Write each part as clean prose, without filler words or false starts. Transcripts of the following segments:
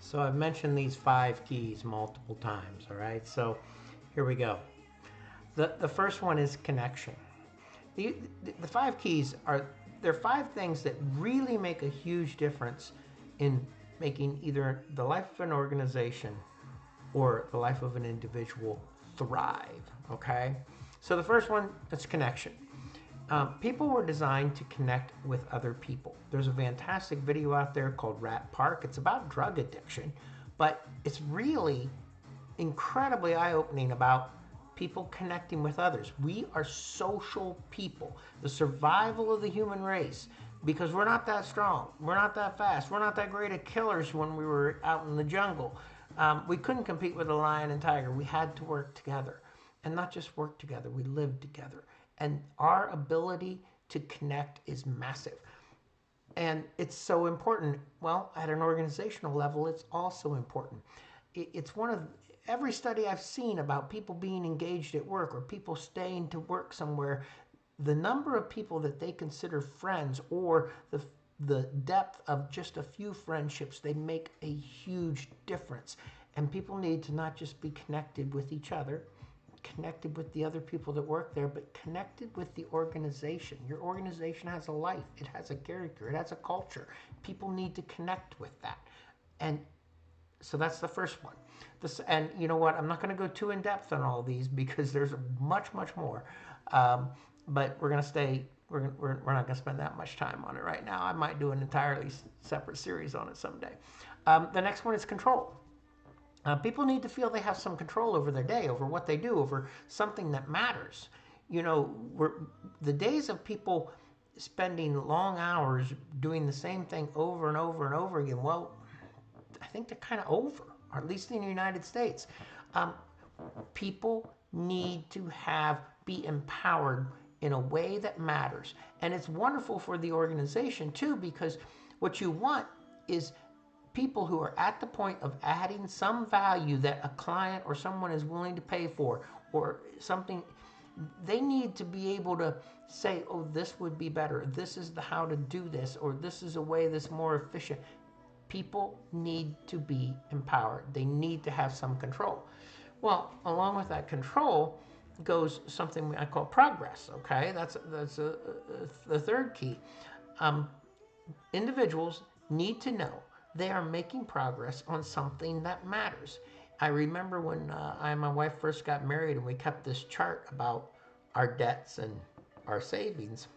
So I've mentioned these 5 keys multiple times, all right? So here we go. The first one is connection. The, the 5 keys are, they're 5 things that really make a huge difference in making either the life of an organization or the life of an individual thrive, okay? So the first one is connection. People were designed to connect with other people. There's a fantastic video out there called Rat Park. It's about drug addiction, but it's really incredibly eye-opening about people connecting with others. We are social people. The survival of the human race, because we're not that strong, we're not that fast, we're not that great at killers when we were out in the jungle. We couldn't compete with a lion and tiger. We had to work together. And not just work together, we lived together. And our ability to connect is massive. And it's so important. Well, at an organizational level, it's also important. It's one of every study I've seen about people being engaged at work or people staying to work somewhere, the number of people that they consider friends or the depth of just a few friendships, they make a huge difference. And people need to not just be connected with each other, connected with the other people that work there, but connected with the organization. Your organization has a life, it has a character, it has a culture. People need to connect with that. And so that's the first one. And you know what? I'm not going to go too in depth on all these because there's much, much more. But we're going to stay. We're not going to spend that much time on it right now. I might do an entirely separate series on it someday. The next one is control. People need to feel they have some control over their day, over what they do, over something that matters. You know, the days of people spending long hours doing the same thing over and over and over again, well, I think they're kind of over, or at least in the United States. Um, People need to be empowered in a way that matters. And it's wonderful for the organization too, because what you want is people who are at the point of adding some value that a client or someone is willing to pay for, or something. They need to be able to say, oh, this would be better, this is the how to do this, or this is a way that's more efficient. People need to be empowered. They need to have some control. Well, along with that control goes something I call progress. Okay, that's the third key. Um, Individuals need to know they are making progress on something that matters. I remember when I and my wife first got married, and we kept this chart about our debts and our savings,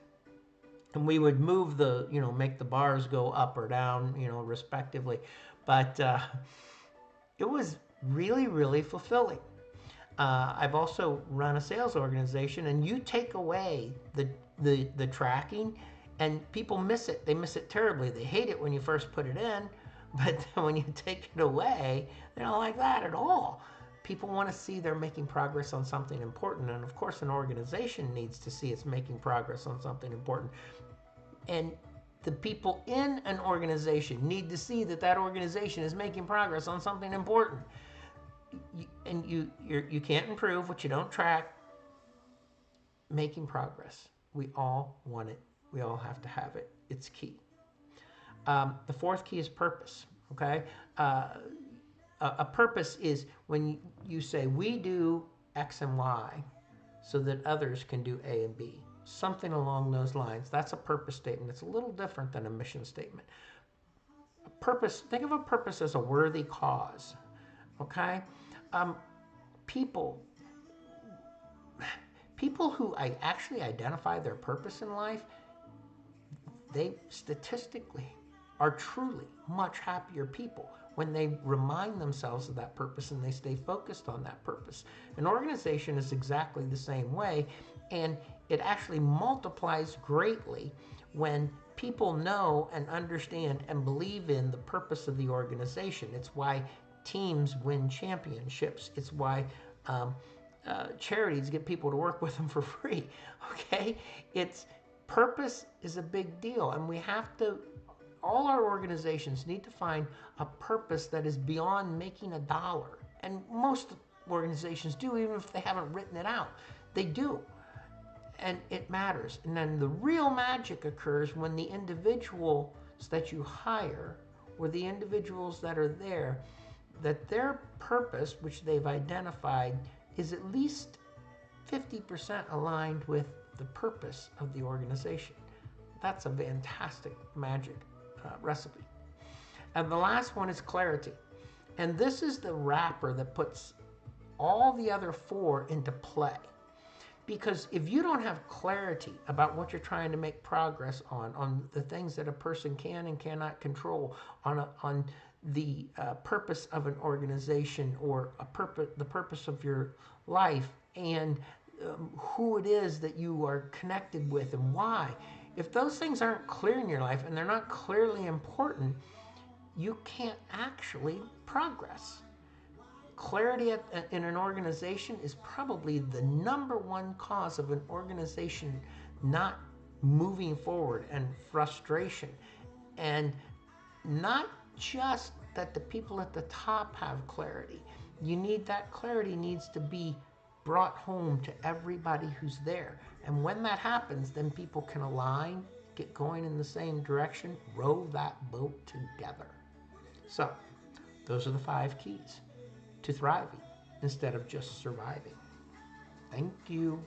and we would move make the bars go up or down, respectively. But it was really, really fulfilling. I've also run a sales organization, and you take away the tracking, and people miss it. They miss it terribly. They hate it when you first put it in, but then when you take it away, they don't like that at all. People want to see they're making progress on something important, and of course, an organization needs to see it's making progress on something important. And the people in an organization need to see that that organization is making progress on something important. You can't improve what you don't track. Making progress. We all want it. We all have to have it. It's key. The fourth key is purpose. Okay, a purpose is when you say we do X and Y so that others can do A and B. Something along those lines. That's a purpose statement. It's a little different than a mission statement. A purpose. Think of a purpose as a worthy cause. Okay, um, people people who actually identify their purpose in life, they statistically are truly much happier people when they remind themselves of that purpose and they stay focused on that purpose. An organization is exactly the same way, and it actually multiplies greatly when people know and understand and believe in the purpose of the organization. It's why teams win championships. It's why charities get people to work with them for free. Okay, it's purpose is a big deal, and we have to. All our organizations need to find a purpose that is beyond making a dollar, and most organizations do, even if they haven't written it out. They do, and it matters. And then the real magic occurs when the individuals that you hire or the individuals that are there, that their purpose, which they've identified, is at least 50% aligned with the purpose of the organization. That's a fantastic magic recipe. And the last one is clarity. And this is the wrapper that puts all the other four into play. Because if you don't have clarity about what you're trying to make progress on the things that a person can and cannot control, on the purpose of an organization, or the purpose of your life, and who it is that you are connected with and why, if those things aren't clear in your life and they're not clearly important, you can't actually progress. Clarity in an organization is probably the number one cause of an organization not moving forward, and frustration. And not just that the people at the top have clarity. That clarity needs to be brought home to everybody who's there. And when that happens, then people can align, get going in the same direction, row that boat together. So, those are the 5 keys to thriving instead of just surviving. Thank you.